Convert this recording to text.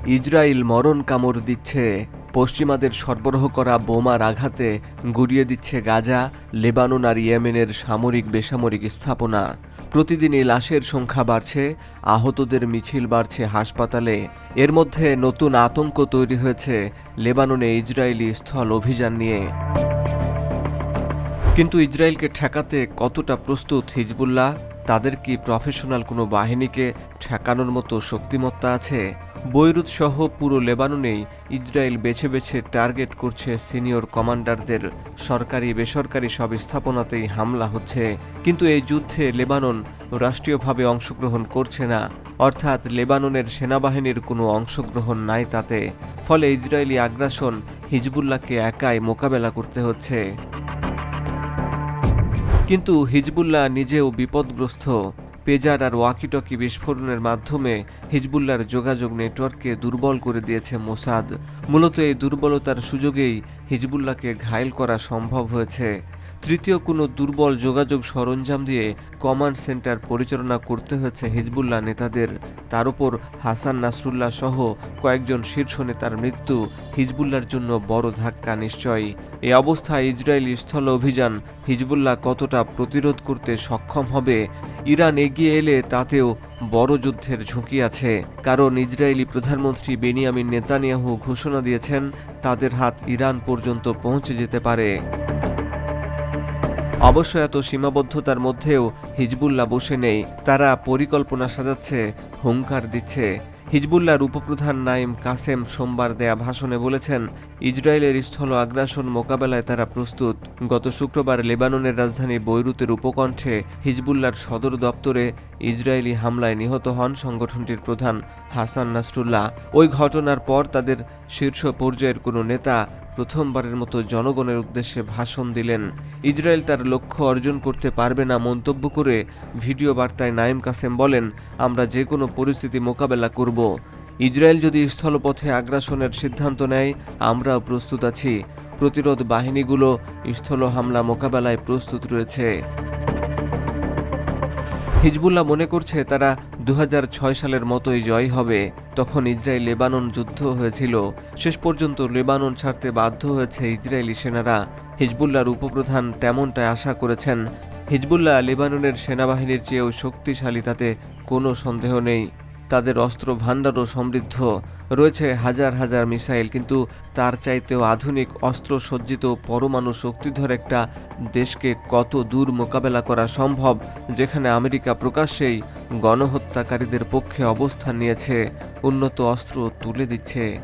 Israel মরণ কামড় দিচ্ছে। পশ্চিমাদের সরবরাহ করা বোমার আঘাতে গুড়িয়ে দিচ্ছে গাজা, লেবানন আর ইয়েমেনের সামরিক বেসামরিক স্থাপনা। প্রতিদিনই লাশের সংখ্যা বাড়ছে, আহতদের মিছিল বাড়ছে হাসপাতালে। এর মধ্যে নতুন আতঙ্ক তৈরি হয়েছে লেবাননে ইসরায়েলি স্থল অভিযান নিয়ে। কিন্তু ইসরায়েলকে ঠেকাতে কতটা প্রস্তুত হিজবুল্লাহ? তাদের কি প্রফেশনাল কোনো বাহিনীকে ঠেকানোর মতো শক্তিমত্তা আছে? বৈরুত সহ পুরো লেবাননেই ইসরায়েল বেছে বেছে টার্গেট করছে সিনিয়র কমান্ডারদের। সরকারি বেসরকারি সব স্থাপনাতেই হামলা হচ্ছে। কিন্তু এই যুদ্ধে লেবানন রাষ্ট্রীয়ভাবে অংশগ্রহণ করছে না, অর্থাৎ লেবাননের সেনাবাহিনীর কোনো অংশগ্রহণ নাই তাতে। ফলে ইসরায়েলি আগ্রাসন হিজবুল্লাহকে একাই মোকাবেলা করতে হচ্ছে। কিন্তু হিজবুল্লাহ নিজেও বিপদগ্রস্ত। পেজার আর ওয়াকিটকি বিস্ফোরণের মাধ্যমে হিজবুল্লাহর যোগাযোগ নেটওয়ার্ককে দুর্বল করে দিয়েছে মোসাদ। মূলত এই দুর্বলতার সুযোগেই হিজবুল্লাহকে ঘায়েল করা সম্ভব হয়েছে। তৃতীয় কোনো দুর্বল যোগাযোগ সরঞ্জাম দিয়ে কমান্ড সেন্টার পরিচালনা করতে হয়েছে হিজবুল্লাহ নেতাদের। তার উপর হাসান নাসরুল্লাহ সহ কয়েকজন শীর্ষ নেতার মৃত্যু হিজবুল্লাহর জন্য বড় ধাক্কা নিশ্চয়ই। এই অবস্থায় ইসরায়েলি স্থল অভিযান হিজবুল্লাহ কতটা প্রতিরোধ করতে সক্ষম হবে? ইরান এগিয়ে এলে তাতেও বড় যুদ্ধের ঝুঁকি আছে। কারণ ইসরায়েলি প্রধানমন্ত্রী বেনিয়ামিন নেতানিয়াহু ঘোষণা দিয়েছেন তাদের হাত ইরান পর্যন্ত পৌঁছে যেতে পারে। অবশ্য এত সীমাবদ্ধতার মধ্যেও হিজবুল্লাহ বসে নেই। তারা পরিকল্পনা সাজাচ্ছে, হুঙ্কার দিচ্ছে। হিজবুল্লাহর উপপ্রধান নাইম কাসেম সোমবার দেয়া ভাষণে বলেছেন, ইসরায়েলের স্থল আগ্রাসন মোকাবেলায় তারা প্রস্তুত। গত শুক্রবার লেবাননের রাজধানী বৈরুতের উপকণ্ঠে হিজবুল্লাহর সদর দপ্তরে ইসরায়েলি হামলায় নিহত হন সংগঠনটির প্রধান হাসান নাসরুল্লাহ। ওই ঘটনার পর তাদের শীর্ষ পর্যায়ের কোনো নেতা প্রথমবারের মতো জনগণের উদ্দেশ্যে ভাষণ দিলেন। ইসরায়েল তার লক্ষ্য অর্জন করতে পারবে না মন্তব্য করে ভিডিও বার্তায় নাইম কাসেম বলেন, আমরা যে কোনো পরিস্থিতি মোকাবেলা করব। ইসরায়েল যদি স্থলপথে আগ্রাসনের সিদ্ধান্ত নেয়, আমরাও প্রস্তুত আছি। প্রতিরোধ বাহিনীগুলো স্থল হামলা মোকাবেলায় প্রস্তুত রয়েছে। হিজবুল্লাহ মনে করছে তারা 2006 সালের মতোই জয় হবে। তখন ইসরায়েল লেবানন যুদ্ধ হয়েছিল। শেষ পর্যন্ত লেবানন ছাড়তে বাধ্য হয়েছে ইসরায়েলি সেনারা। হিজবুল্লাহর উপপ্রধান তেমনটাই আশা করেছেন। হিজবুল্লাহ লেবাননের সেনাবাহিনীর চেয়েও শক্তিশালী, তাতে কোনো সন্দেহ নেই। তাদের অস্ত্র ভাণ্ডারও সমৃদ্ধ, রয়েছে হাজার হাজার মিসাইল। কিন্তু তার চাইতেও আধুনিক অস্ত্র সজ্জিত পরমাণু শক্তিধর একটা দেশকে কত দূর মোকাবেলা করা সম্ভব, যেখানে আমেরিকা প্রকাশ্যেই গণহত্যাকারীদের পক্ষে অবস্থান নিয়েছে, উন্নত অস্ত্র তুলে দিচ্ছে।